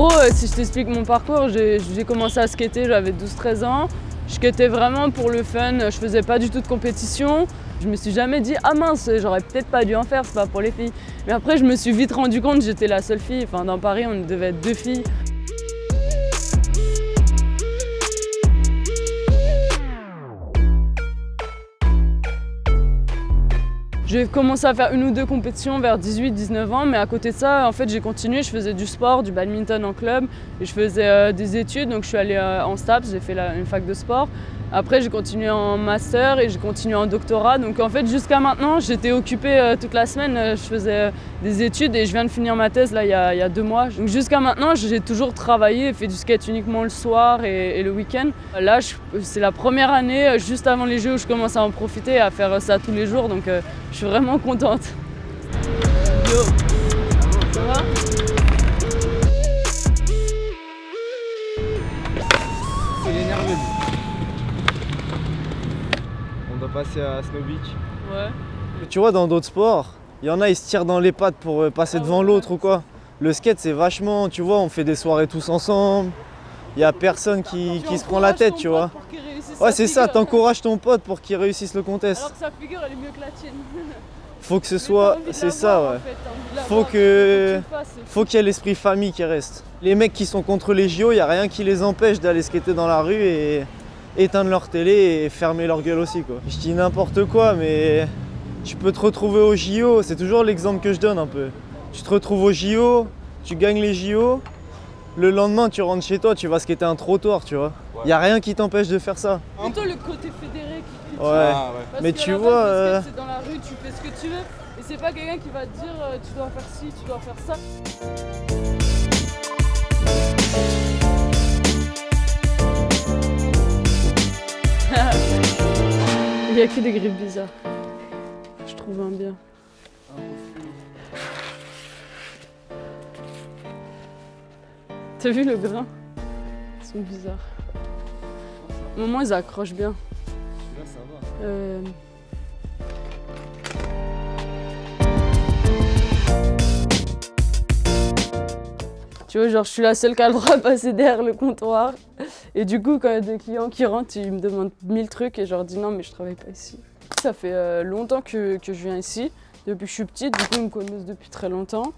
gros, si je t'explique mon parcours, j'ai commencé à skater, j'avais 12-13 ans. Je skatais vraiment pour le fun, je faisais pas du tout de compétition. Je me suis jamais dit « Ah mince, j'aurais peut-être pas dû en faire, c'est pas pour les filles ». Mais après, je me suis vite rendu compte que j'étais la seule fille. Enfin, dans Paris, on devait être 2 filles. J'ai commencé à faire 1 ou 2 compétitions vers 18-19 ans, mais à côté de ça, en fait, j'ai continué. Je faisais du sport, du badminton en club, et je faisais des études. Donc, je suis allée en STAPS, j'ai fait une fac de sport. Après, j'ai continué en master et j'ai continué en doctorat. Donc, en fait, jusqu'à maintenant, j'étais occupée toute la semaine. Je faisais des études et je viens de finir ma thèse là, il y a 2 mois. Donc, jusqu'à maintenant, j'ai toujours travaillé et fait du skate uniquement le soir et le week-end. Là, c'est la première année, juste avant les Jeux, où je commence à en profiter et à faire ça tous les jours. Donc, je suis vraiment contente. Yo, ça va? Il est nerveux. On doit passer à Snow Beach. Ouais. Tu vois, dans d'autres sports, il y en a, ils se tirent dans les pattes pour passer devant l'autre ou quoi. Le skate, c'est vachement, tu vois, on fait des soirées tous ensemble. Il n'y a personne qui se prend la tête, tu vois. Ouais, c'est ça, t'encourages ton pote pour qu'il réussisse le contest. Alors que sa figure, elle est mieux que la tienne. Faut que ce soit, c'est ça, ouais. Faut qu'il y ait l'esprit famille qui reste. Les mecs qui sont contre les JO, il n'y a rien qui les empêche d'aller skater dans la rue et éteindre leur télé et fermer leur gueule aussi, quoi. Je dis n'importe quoi, mais tu peux te retrouver aux JO, c'est toujours l'exemple que je donne un peu. Tu te retrouves aux JO, tu gagnes les JO, le lendemain tu rentres chez toi, tu vas skater un trottoir, tu vois. Il n'y a rien qui t'empêche de faire ça. Plutôt le côté fédéré qui critique. Ouais, Parce mais que tu à la vois... base, le skate, c'est dans la rue, tu fais ce que tu veux. Et c'est pas quelqu'un qui va te dire tu dois faire ci, tu dois faire ça. Il n'y a que des griffes bizarres. Je trouve un bien. T'as vu le grain? Ils sont bizarres. Au moment ils accrochent bien. Là ça va. Tu vois, genre je suis la seule qui a le droit de passer derrière le comptoir. Et du coup, quand il y a des clients qui rentrent, ils me demandent 1000 trucs et je leur dis non mais je travaille pas ici. Ça fait longtemps que je viens ici, depuis que je suis petite, du coup ils me connaissent depuis très longtemps.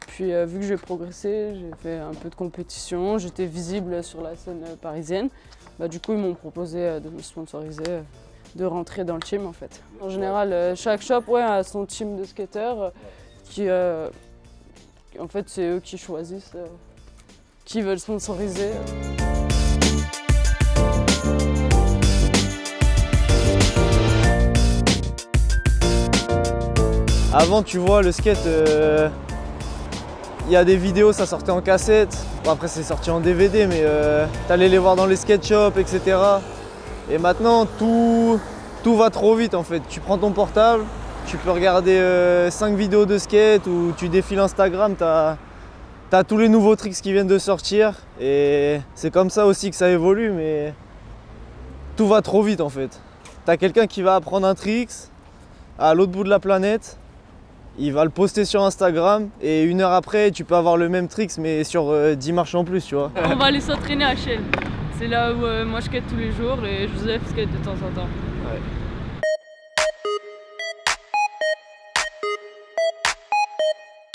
Puis vu que j'ai progressé, j'ai fait un peu de compétition, j'étais visible sur la scène parisienne. Bah, du coup ils m'ont proposé de me sponsoriser, de rentrer dans le team en fait. En général, chaque shop a son team de skateurs qui, en fait c'est eux qui choisissent qui veulent sponsoriser. Avant, tu vois, le skate, il y a des vidéos, ça sortait en cassette. Bon, après, c'est sorti en DVD, mais t'allais les voir dans les skate shops, etc. Et maintenant, tout va trop vite, en fait. Tu prends ton portable, tu peux regarder 5 vidéos de skate ou tu défiles Instagram, t'as tous les nouveaux tricks qui viennent de sortir. Et c'est comme ça aussi que ça évolue, mais tout va trop vite, en fait. T'as quelqu'un qui va apprendre un trick à l'autre bout de la planète. Il va le poster sur Instagram et 1 heure après, tu peux avoir le même tricks mais sur 10 marches en plus, tu vois. On va aller s'entraîner à Chelles. C'est là où moi je skate tous les jours et Joseph skate de temps en temps. Ouais.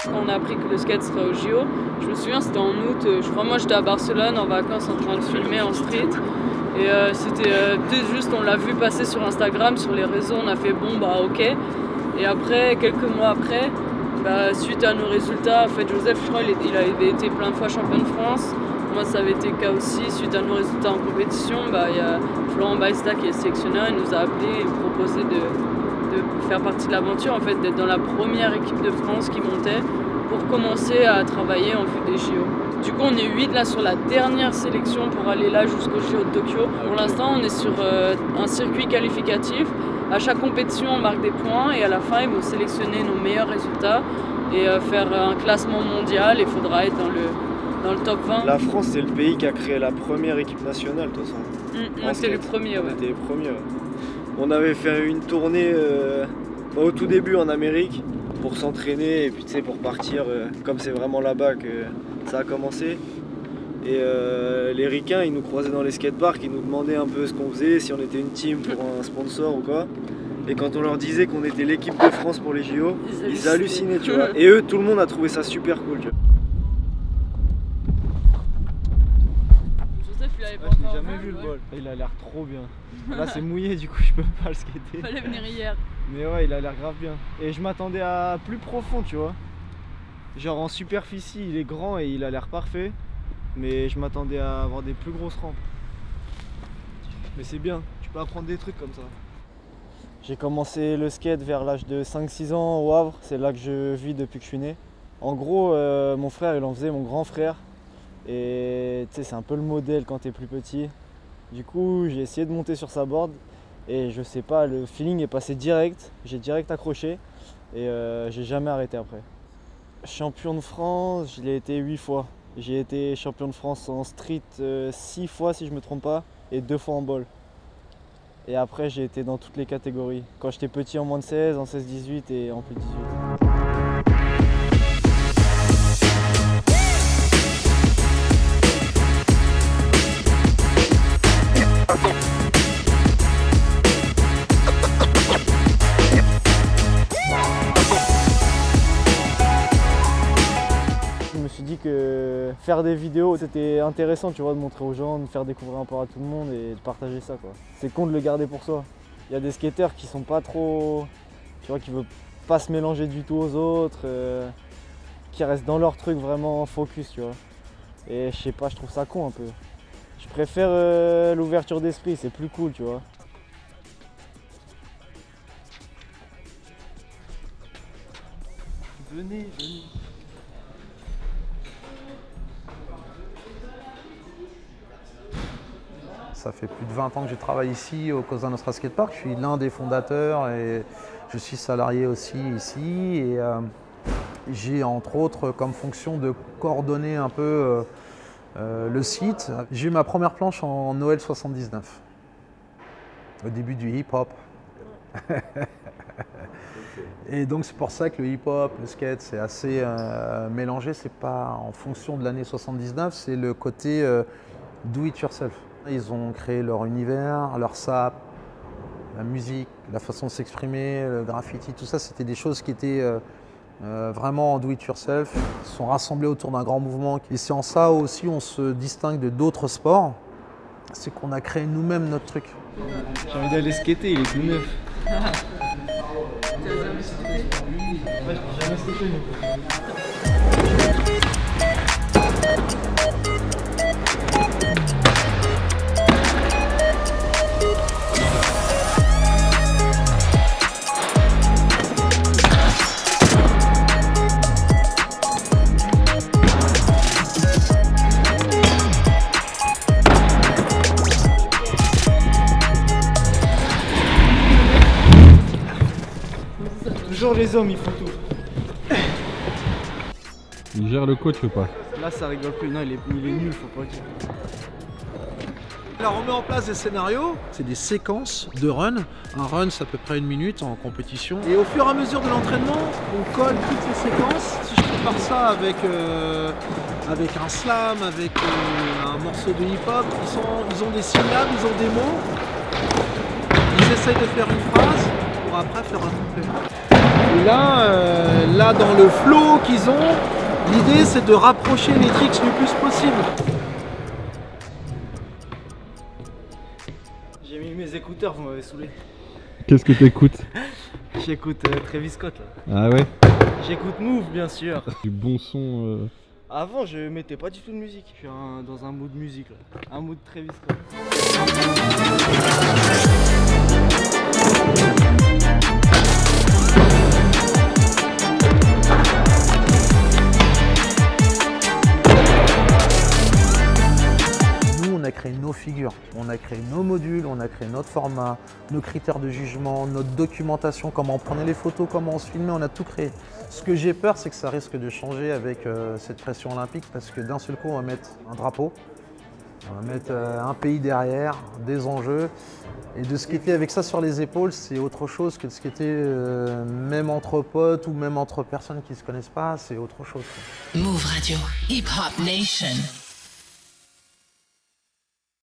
Quand on a appris que le skate serait au JO, je me souviens c'était en août, je crois moi j'étais à Barcelone en vacances en train de filmer en street. Et c'était peut-être juste, on l'a vu passer sur Instagram, sur les réseaux, on a fait bon bah ok. Et après, quelques mois après, bah, suite à nos résultats, en fait Joseph, je crois, il avait été plein de fois champion de France. Moi ça avait été le cas aussi, suite à nos résultats en compétition, bah, il y a Florent Baista qui est sélectionneur, il nous a appelé et proposé de faire partie de l'aventure, en fait, d'être dans la première équipe de France qui montait pour commencer à travailler en vue des JO. Du coup, on est 8 là sur la dernière sélection pour aller là jusqu'au JO de Tokyo. Pour l'instant, on est sur un circuit qualificatif. À chaque compétition, on marque des points et à la fin, ils vont sélectionner nos meilleurs résultats et faire un classement mondial. Il faudra être dans le top 20. La France, c'est le pays qui a créé la première équipe nationale, de toute façon. C'était le premier, ouais. On était les premiers. Ouais. On avait fait une tournée au tout début en Amérique pour s'entraîner et puis tu sais, pour partir, comme c'est vraiment là-bas que ça a commencé. Et les ricains, ils nous croisaient dans les skateparks, ils nous demandaient un peu ce qu'on faisait, si on était une team pour un sponsor ou quoi. Et quand on leur disait qu'on était l'équipe de France pour les JO, ils hallucinaient, tu vois. Et eux, tout le monde a trouvé ça super cool, tu vois. Joseph, il avait pas Je l'ai encore jamais vu le bol. Il a l'air trop bien. Là, c'est mouillé, du coup, je peux pas le skater. Fallait venir hier. Mais ouais, il a l'air grave bien. Et je m'attendais à plus profond, tu vois. Genre en superficie, il est grand et il a l'air parfait. Mais je m'attendais à avoir des plus grosses rampes. Mais c'est bien, tu peux apprendre des trucs comme ça. J'ai commencé le skate vers l'âge de 5-6 ans au Havre. C'est là que je vis depuis que je suis né. En gros, mon frère, il en faisait, mon grand frère. Et tu sais, c'est un peu le modèle quand t'es plus petit. Du coup, j'ai essayé de monter sur sa board. Et je sais pas, le feeling est passé direct. J'ai direct accroché. Et j'ai jamais arrêté après. Champion de France, je l'ai été 8 fois. J'ai été champion de France en street 6 fois si je me trompe pas, et 2 fois en ball. Et après j'ai été dans toutes les catégories. Quand j'étais petit en moins de 16, en 16-18 et en plus de 18. Je me suis dit que faire des vidéos c'était intéressant, tu vois, de montrer aux gens, de faire découvrir un peu à tout le monde et de partager ça, quoi. C'est con de le garder pour soi. Il y a des skateurs qui sont pas trop, tu vois, qui veulent pas se mélanger du tout aux autres, qui restent dans leur truc vraiment focus, tu vois. Et je sais pas, je trouve ça con un peu. Je préfère l'ouverture d'esprit, c'est plus cool, tu vois. Venez, venez. Ça fait plus de 20 ans que je travaille ici au Cosa Nostra Skatepark. Je suis l'un des fondateurs et je suis salarié aussi ici. Et j'ai entre autres comme fonction de coordonner un peu le site. J'ai eu ma première planche en Noël 79, au début du hip-hop. Et donc c'est pour ça que le hip-hop, le skate, c'est assez mélangé. C'est pas en fonction de l'année 79, c'est le côté do it yourself. Ils ont créé leur univers, leur sap, la musique, la façon de s'exprimer, le graffiti, tout ça, c'était des choses qui étaient vraiment en do it yourself. Ils sont rassemblés autour d'un grand mouvement. Et c'est en ça aussi on se distingue de d'autres sports, c'est qu'on a créé nous-mêmes notre truc. J'ai envie d'aller skater, il est tout neuf. Ouais, je jamais skaté, toujours les hommes, ils font tout. Il gère le coach ou pas? Là, ça rigole plus. Non, il est nul, faut pas dire. Alors on met en place des scénarios, c'est des séquences de run. Un run c'est à peu près 1 minute en compétition. Et au fur et à mesure de l'entraînement, on colle toutes ces séquences. Si je prépare ça avec un slam, avec un morceau de hip-hop, ils ont des syllabes, ils ont des mots. Ils essayent de faire une phrase pour après faire un couplet. Et là dans le flow qu'ils ont, l'idée c'est de rapprocher les tricks le plus possible. J'ai mis mes écouteurs, vous m'avez saoulé. Qu'est-ce que t'écoutes? J'écoute Travis Scott là. Ah ouais? J'écoute Move bien sûr. Du bon son. Avant je mettais pas du tout de musique. Je suis dans un mood musique là. Un mood Travis Scott. On a créé nos figures, on a créé nos modules, on a créé notre format, nos critères de jugement, notre documentation, comment on prenait les photos, comment on se filmait, on a tout créé. Ce que j'ai peur, c'est que ça risque de changer avec cette pression olympique parce que d'un seul coup, on va mettre un drapeau, on va mettre un pays derrière, des enjeux. Et de skater avec ça sur les épaules, c'est autre chose que de skater même entre potes ou même entre personnes qui ne se connaissent pas, c'est autre chose. Move Radio, Hip Hop Nation.